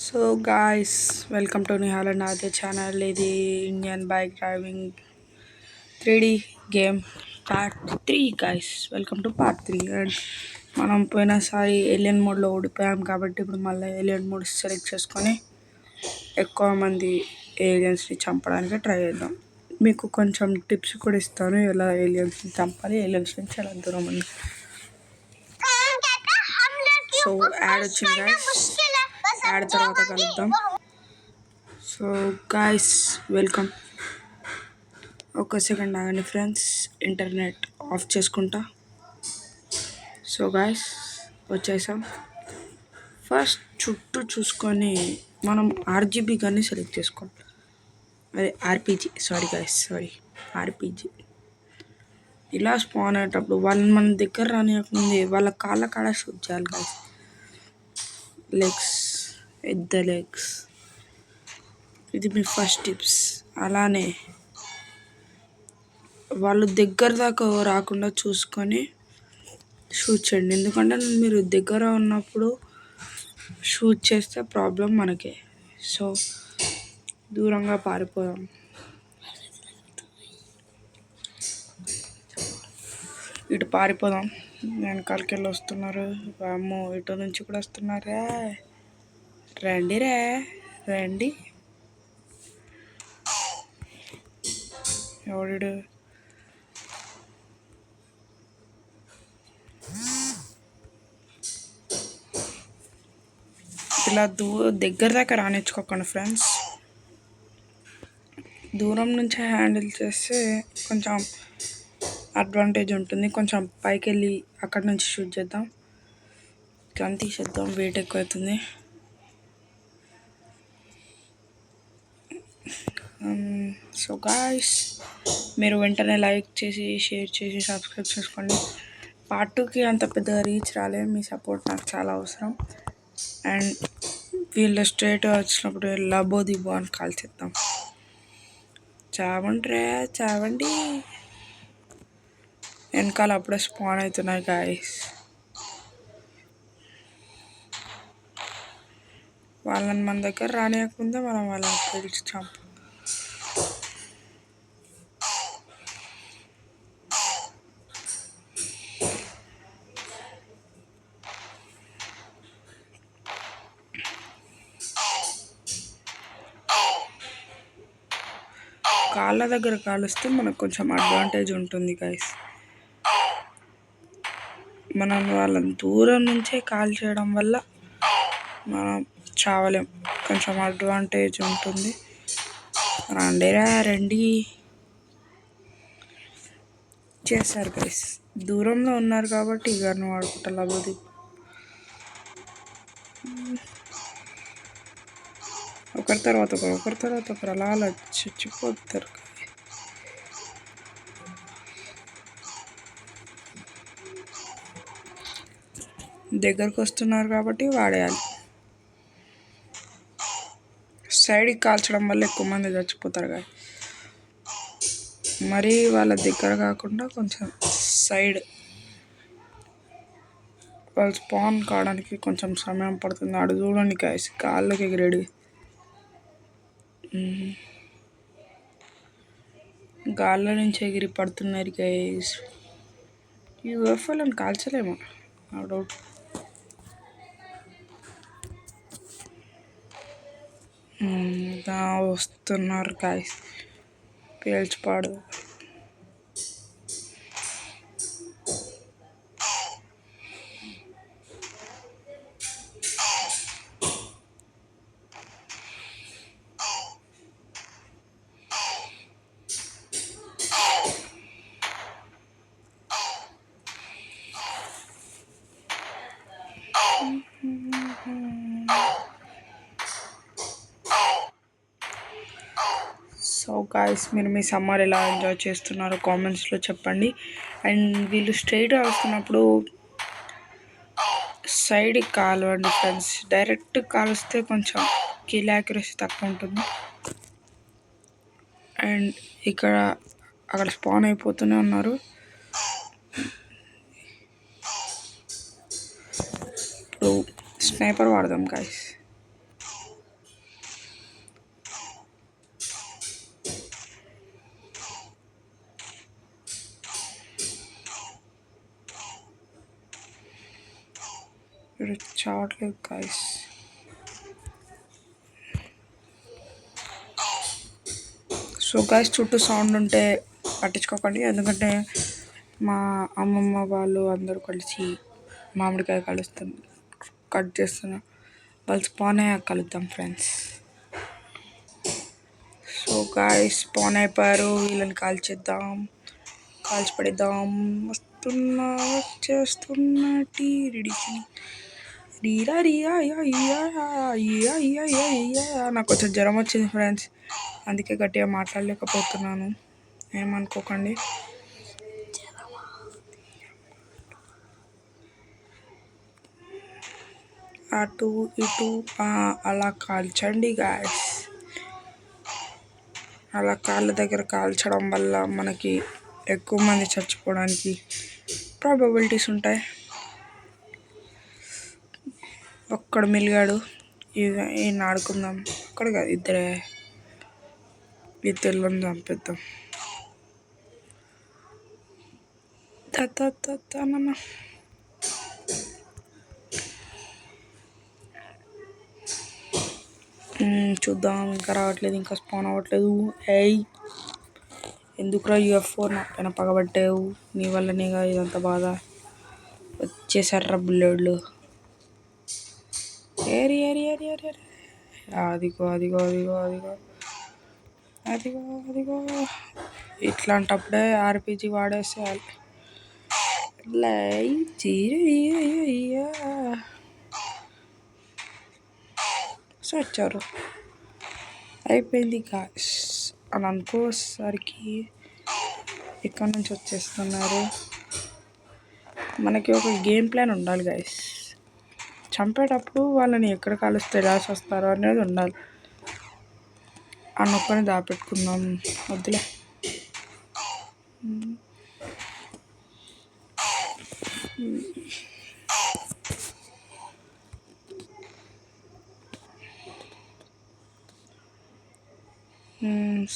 So guys, welcome to Nihal and అదే channel. ఇది Indian bike driving 3D game part 3 guys. Welcome to part 3. And మనం పోయినసారి alien మోడ్లో ఓడిపోయాం కాబట్టి ఇప్పుడు మళ్ళీ ఏలియన్ మోడ్ సెలెక్ట్ చేసుకొని ఎక్కువ మంది ఏలియన్స్ని చంపడానికి ట్రై చేద్దాం. మీకు కొంచెం టిప్స్ కూడా ఇస్తాను, ఎలా ఏలియన్స్ని చంపాలి, ఏలియన్స్ నుంచి ఎలా దూరం ఉంది. సో యాడ్ వచ్చింది గాయస్, యాడ్ తర్వాత కలుద్దాం. So guys, welcome. ఒక సెకండ్ ఆగండి ఫ్రెండ్స్, ఇంటర్నెట్ ఆఫ్ చేసుకుంటా. సో గాయస్, వచ్చేసాం. ఫస్ట్ చుట్టూ చూసుకొని మనం ఆర్జీబీ కానీ సెలెక్ట్ చేసుకోండి. అదే RPG, sorry guys, sorry, RPG. ఇలా స్పాన్ అయ్యేటప్పుడు వాళ్ళని మన దగ్గర రానియకముందే వాళ్ళ కాళ్ళ కాడ షూట్ చేయాలి guys. Legs, at the legs, ఇది మీ ఫస్ట్ టిప్స్. అలానే వాళ్ళు దగ్గర దాకా రాకుండా చూసుకొని షూట్ చేయండి, ఎందుకంటే మీరు దగ్గర ఉన్నప్పుడు షూట్ చేస్తే ప్రాబ్లం మనకే. సో దూరంగా పారిపోదాం. ఇటు పారిపోదాం. వెనకాలకి వెళ్ళి వస్తున్నారు. అమ్మో, ఇటు నుంచి కూడా వస్తున్నారా. రండి రే, రండి. ఎవడు ఇలా దగ్గర దాకా రానిచ్చుకోకండి ఫ్రెండ్స్. దూరం నుంచి హ్యాండిల్ చేస్తే కొంచెం అడ్వాంటేజ్ ఉంటుంది. కొంచెం పైకి వెళ్ళి అక్కడ నుంచి షూట్ చేద్దాం. గన్ తీసేద్దాం, వెయిట్ ఎక్కువ అవుతుంది. సో గాయ్స్, మీరు వెంటనే లైక్ చేసి, షేర్ చేసి, సబ్స్క్రైబ్ చేసుకోండి. పార్ట్ 2కి అంత పెద్దగా రీచ్ రాలేదు, మీ సపోర్ట్ నాకు చాలా అవసరం. అండ్ వీళ్ళు స్ట్రేట్గా వచ్చినప్పుడు లబో దిబో అని కాల్ చేద్దాం. చావండి, చావండి. వెనకాల అప్పుడే స్పాన్ అవుతున్నాయి గాయస్. వాళ్ళని మన దగ్గర రానియకముందే మనం వాళ్ళని పిలిచి చంపు. కాళ్ళ దగ్గర కాలుస్తే మనకు కొంచెం అడ్వాంటేజ్ ఉంటుంది గైస్. మనం వాళ్ళని దూరం నుంచే కాల్ చేయడం వల్ల మనం చావలేం, కొంచెం అడ్వాంటేజ్ ఉంటుంది. రండిరా, రండి. చేస్తారు గైస్, దూరంలో ఉన్నారు కాబట్టి ఇవన్నీ వాడుకుంటా. లబోది ఒకరి తర్వాత ఒకరు అలా అలా చచ్చిపోతారు. దగ్గరకు వస్తున్నారు కాబట్టి వాడేయాలి. సైడ్కి కాల్చడం వల్ల ఎక్కువ మంది చచ్చిపోతారు కదా. మరీ వాళ్ళ దగ్గర కాకుండా కొంచెం సైడ్, వాళ్ళు స్పాన్ కావడానికి కొంచెం సమయం పడుతుంది. ఆడు చూడండి గైస్, కాళ్ళకి ఎగిరేడు. గాల్లో నుంచి ఎగిరి పడుతున్నారు గైస్. ఈ యూఎఫ్ఓలను కాల్చలేమో, నా డౌట్. వస్తున్నారు గైస్, పేల్చిపాడు. సో గాయస్, మీరు మీ సమ్మర్ ఎలా ఎంజాయ్ చేస్తున్నారో కామెంట్స్లో చెప్పండి. అండ్ వీళ్ళు స్ట్రైట్గా వస్తున్నప్పుడు సైడ్కి కాలవండి ఫ్రెండ్స్. డైరెక్ట్ కాలుస్తే కొంచెం కిల్ యాక్యురసీ తక్కువ ఉంటుంది. అండ్ అక్కడ స్పాన్ అయిపోతూనే ఉన్నారు. ఇప్పుడు స్నైపర్ వాడదాం గాయస్. ఇక్కడ చావట్లేదు గాయస్. సో గాయస్ చుట్టూ సౌండ్ ఉంటే పట్టించుకోకండి, ఎందుకంటే మా అమ్మమ్మ వాళ్ళు అందరూ కలిసి మామిడికాయ కట్ చేస్తున్నా. వాళ్ళు స్పాన్ అయ్యాక కలుద్దాం ఫ్రెండ్స్. సో గాయస్ స్పాన్ అయిపోయారు, వీళ్ళని కాల్చేద్దాం, కాల్చిపడేద్దాం. వస్తున్నా వచ్చేస్తున్నా టీరిడికి నాకు కొంచెం జ్వరం వచ్చింది ఫ్రెండ్స్, అందుకే గట్టిగా మాట్లాడలేకపోతున్నాను, ఏమనుకోకండి. అటు ఇటు అలా కాల్చండి గాయస్. అలా కాళ్ళ దగ్గర కాల్చడం వల్ల మనకి ఎక్కువ మంది చచ్చిపోవడానికి ప్రాబబిలిటీస్ ఉంటాయి. ఒక్కడు మిలిగాడు, ఈయన ఆడుకుందాం. ఒక్కడు కాదు, ఇద్దరిని చంపేద్దాం. చూద్దాం, ఇంకా రావట్లేదు, ఇంకా స్పాన్ అవ్వట్లేదు. ఎందుకురా UFO నా పైన పగబట్టావు, నీ వల్లనేగా ఇదంతా బాధ. వచ్చేసారా బుల్లెడ్లు. ఏరి ఏరి ఏరి ఏరి ఏరి అదిగో అదిగో అదిగో అదిగో అదిగో అదిగో. ఇట్లాంటప్పుడే RPG వాడేసేయాలి. సో వచ్చారు, అయిపోయింది గాయస్ అని అనుకోసరికి ఎక్కడి నుంచి వచ్చేస్తున్నారు. మనకి ఒక గేమ్ ప్లాన్ ఉండాలి గాయస్. చంపేటప్పుడు వాళ్ళని ఎక్కడ కాలుస్తే రాసి వస్తారో అనేది ఉండాలి. ఆ నొక్కని దాపెట్టుకుందాం, వద్దులే.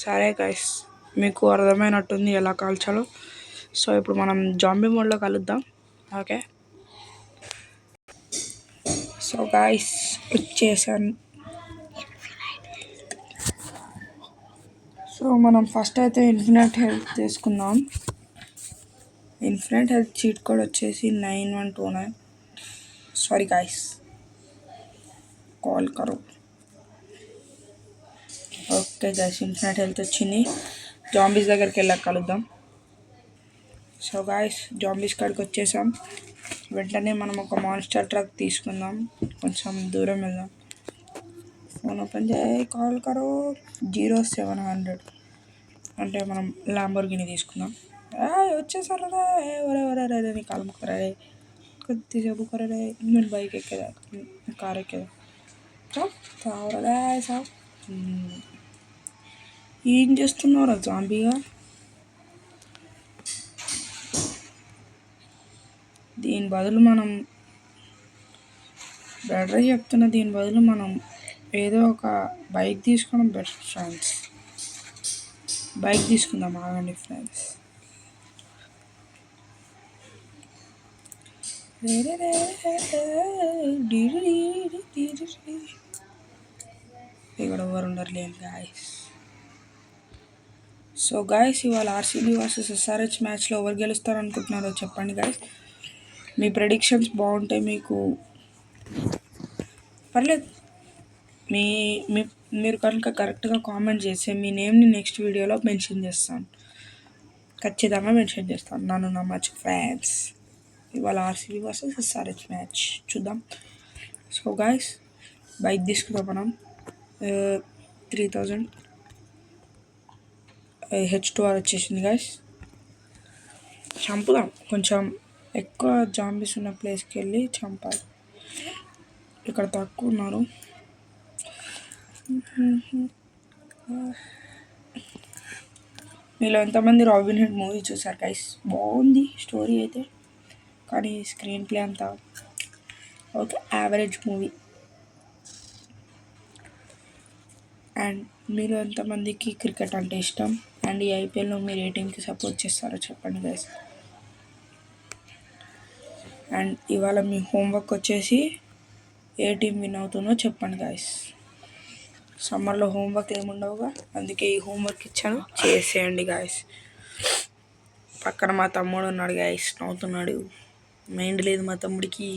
సరే గైస్, మీకు అర్థమైనట్టుంది ఎలా కాల్చాలో. సో ఇప్పుడు మనం జాంబీ మోడ్లో కలుద్దాం, ఓకే. సో గైస్ వచ్చేసాను. సో మనం ఫస్ట్ అయితే ఇన్ఫినిట్ హెల్త్ తీసుకుందాం. ఇన్ఫినిట్ హెల్త్ చీట్ కోడ్ వచ్చేసి 9129. సారీ గైస్, కాల్ కరో. ఓకే గైస్, ఇన్ఫినిట్ హెల్త్ వచ్చింది. జాంబీస్ దగ్గరికి వెళ్ళాక కలుద్దాం. సో గాయస్ జాంబీస్ కాడికి వచ్చేసాం. వెంటనే మనం ఒక మాన్స్టర్ ట్రక్ తీసుకుందాం, కొంచెం దూరం వెళ్దాం. ఫోన్ ఓపెన్ చేయి, కాల్ కరో. 0700 అంటే మనం ల్యాంబోర్గిని తీసుకుందాం. వచ్చేసారు రే, ఒరే ఒరే రే, నీ కాలు ముక్కరా రే, కొద్దిసేపు కొరే రే. నేను బైక్ ఎక్కేదా, కార్ ఎక్కేదా, చావరా సావ్. ఏం చేస్తున్నారా జాంబీగా? దీని బదులు మనం బెటర్ చెప్తున్నా, దీని బదులు మనం ఏదో ఒక బైక్ తీసుకోవడం బెటర్ ఫ్రెండ్స్. బైక్ తీసుకుందాం, ఆగండి ఫ్రెండ్స్. ఇక్కడ ఎవరు ఉండరు లేదు గాయస్. సో గాయస్ ఇవాళ RCB వర్సెస్ SRH మ్యాచ్లో ఎవరు గెలుస్తారు అనుకుంటున్నారో చెప్పండి గాయస్. మీ ప్రెడిక్షన్స్ బాగుంటాయి, మీకు పర్లేదు. మీరు కనుక కరెక్ట్గా కామెంట్ చేస్తే మీ నేమ్ని నెక్స్ట్ వీడియోలో మెన్షన్ చేస్తాను, ఖచ్చితంగా మెన్షన్ చేస్తాను, నన్ను నమ్మచ్చు ఫ్రెండ్స్. ఇవాళ RCB వర్సెస్ SRH మ్యాచ్ చూద్దాం. సో గాయస్ బైక్ తీసుకుందాం మనం. 3000 H2R వచ్చేసింది గాయస్. చంపుదాం, కొంచెం ఎక్కువ జాంబీస్ ఉన్న ప్లేస్కి వెళ్ళి చంపాలి. ఇక్కడ తక్కువ ఉన్నారు. మీలో ఎంతమంది రాబిన్ హుడ్ మూవీ చూసారు గైస్? బాగుంది స్టోరీ అయితే, కానీ స్క్రీన్ ప్లే అంతా ఓకే, యావరేజ్ మూవీ. అండ్ మీరు ఎంతమందికి క్రికెట్ అంటే ఇష్టం, అండ్ ఈ IPLలో మీరు ఏ టీంకి సపోర్ట్ చేస్తారో చెప్పండి గైస్. అండ్ ఇవాళ మీ హోంవర్క్ వచ్చేసి ఏ టీం విన్ అవుతుందో చెప్పండి గాయస్. సమ్మర్లో హోంవర్క్ ఏముండవుగా, అందుకే ఈ హోంవర్క్ ఇచ్చాను, చేసేయండి గాయస్. పక్కన మా తమ్ముడు ఉన్నాడు గాయస్, నవ్వుతున్నాడు. మైండ్ లేదు మా తమ్ముడికి,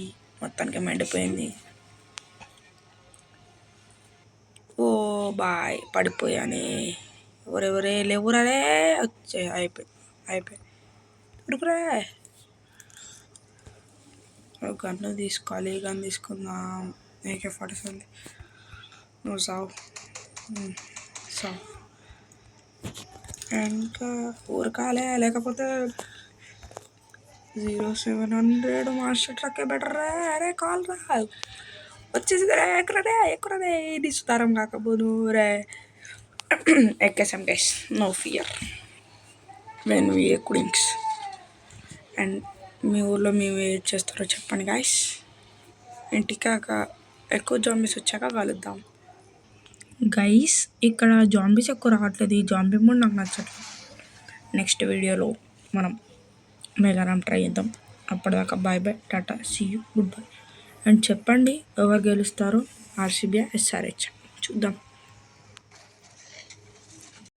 మొత్తానికి మైండిపోయింది. ఓ బాయ్, పడిపోయానే. ఎవరెవరే లేవురారే, వచ్చే అయిపోయి ఉడుకురా. గన్ను తీసుకోవాలి, గన్ తీసుకుందాం. AK-47 నువ్వు సావు. సావు ఇంకా ఊరకాలే, లేకపోతే 0700 మాస్టర్ ట్రక్కే బెటర్ రా. అరే కాల్ రా, వచ్చేసి ఎక్కడనే ఇది సుతారం కాకపోదు రే. ఎక్కేసాం guys, no fear when we కుడింగ్స్. అండ్ మీ ఊళ్ళో మేము ఏం చేస్తారో చెప్పండి గాయస్. ఇంటికాక ఎక్కువ జాంబీస్ వచ్చాక కలుద్దాం గైస్. ఇక్కడ జాంబీస్ ఎక్కువ రావట్లేదు, ఈ జాంబీ మోడ్ నాకు నచ్చట్లేదు. నెక్స్ట్ వీడియోలో మనం మెగారామ్ ట్రై చేద్దాం. అప్పటిదాకా బాయ్ బాయ్, టాటా, see you, goodbye. And చెప్పండి ఎవరు గెలుస్తారో, RCB, SRH చూద్దాం.